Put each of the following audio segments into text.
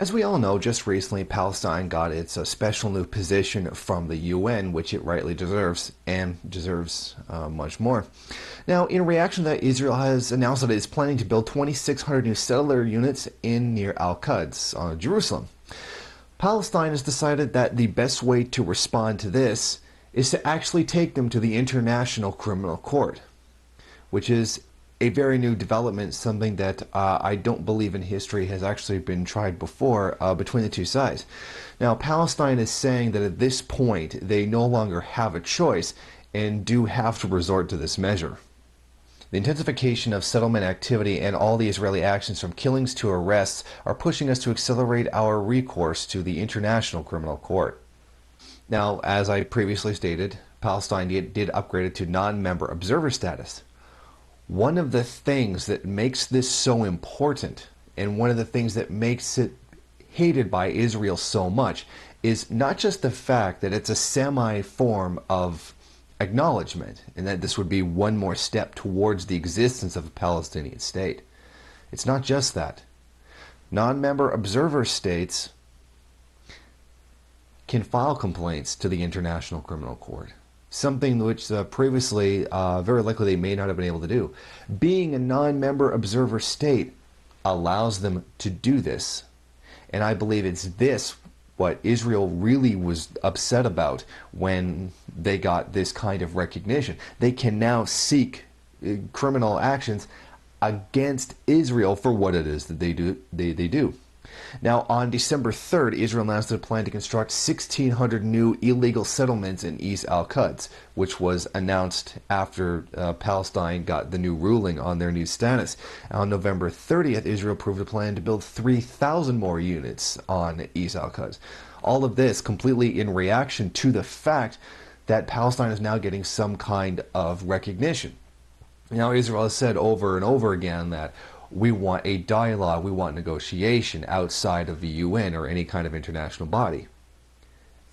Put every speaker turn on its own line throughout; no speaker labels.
As we all know, just recently Palestine got its special new position from the UN, which it rightly deserves, and deserves much more. Now, in reaction to that, Israel has announced that it is planning to build 2,600 new settler units in near Al-Quds, Jerusalem. Palestine has decided that the best way to respond to this is to actually take them to the International Criminal Court, which is a very new development, something that I don't believe in history has actually been tried before between the two sides. Now, Palestine is saying that at this point they no longer have a choice and do have to resort to this measure. The intensification of settlement activity and all the Israeli actions from killings to arrests are pushing us to accelerate our recourse to the International Criminal Court. Now, as I previously stated, Palestine did upgrade it to non-member observer status. One of the things that makes this so important, and one of the things that makes it hated by Israel so much, is not just the fact that it's a semi-form of acknowledgement, and that this would be one more step towards the existence of a Palestinian state. It's not just that. Non-member observer states can file complaints to the International Criminal Court, something which previously very likely they may not have been able to do. Being a non-member observer state allows them to do this, and I believe it's this what Israel really was upset about when they got this kind of recognition. They can now seek criminal actions against Israel for what it is that they do. Now, on December 3rd, Israel announced a plan to construct 1,600 new illegal settlements in East Al-Quds, which was announced after Palestine got the new ruling on their new status. On November 30th, Israel approved a plan to build 3,000 more units on East Al-Quds. All of this completely in reaction to the fact that Palestine is now getting some kind of recognition. Now, Israel has said over and over again that we want a dialogue, we want negotiation outside of the UN or any kind of international body.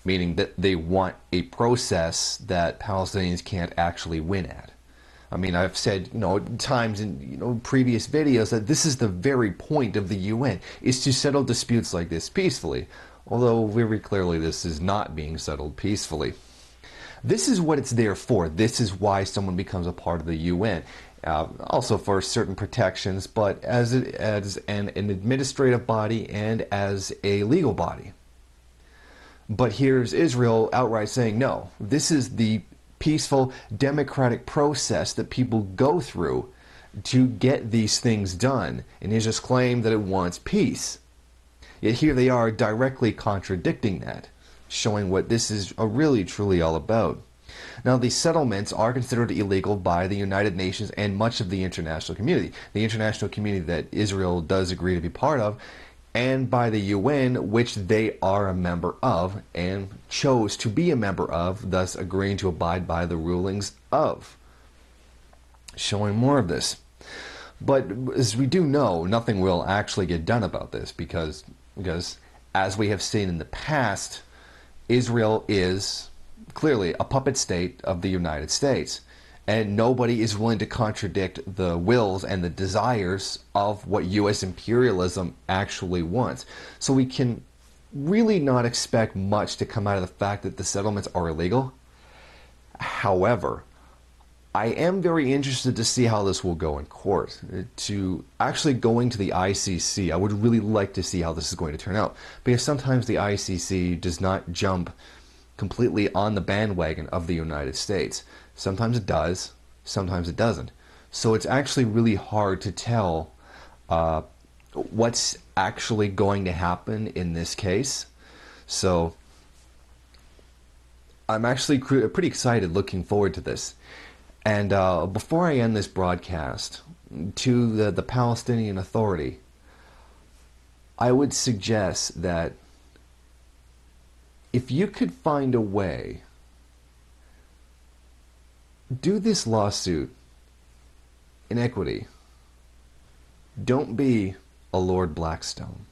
Meaning that they want a process that Palestinians can't actually win at. I mean, I've said, times in, previous videos that this is the very point of the UN, is to settle disputes like this peacefully. Although very clearly this is not being settled peacefully. This is what it's there for. This is why someone becomes a part of the UN. Also for certain protections, but as an administrative body and as a legal body. But here's Israel outright saying, no, this is the peaceful democratic process that people go through to get these things done, and Israel's claimed that it wants peace. Yet here they are directly contradicting that, showing what this is really truly all about. Now, these settlements are considered illegal by the United Nations and much of the international community. The international community that Israel does agree to be part of, and by the UN, which they are a member of and chose to be a member of, thus agreeing to abide by the rulings of. Showing more of this. But as we do know, nothing will actually get done about this because as we have seen in the past, Israel is clearly a puppet state of the United States, and nobody is willing to contradict the wills and the desires of what U.S. imperialism actually wants. So we can really not expect much to come out of the fact that the settlements are illegal. However, I am very interested to see how this will go in court. To actually going to the ICC, I would really like to see how this is going to turn out, because sometimes the ICC does not jump completely on the bandwagon of the United States. Sometimes it does, sometimes it doesn't. So it's actually really hard to tell what's actually going to happen in this case. So I'm actually pretty excited, looking forward to this. And before I end this broadcast, to the Palestinian Authority, I would suggest that if you could find a way, do this lawsuit in equity. Don't be a Lord Blackstone.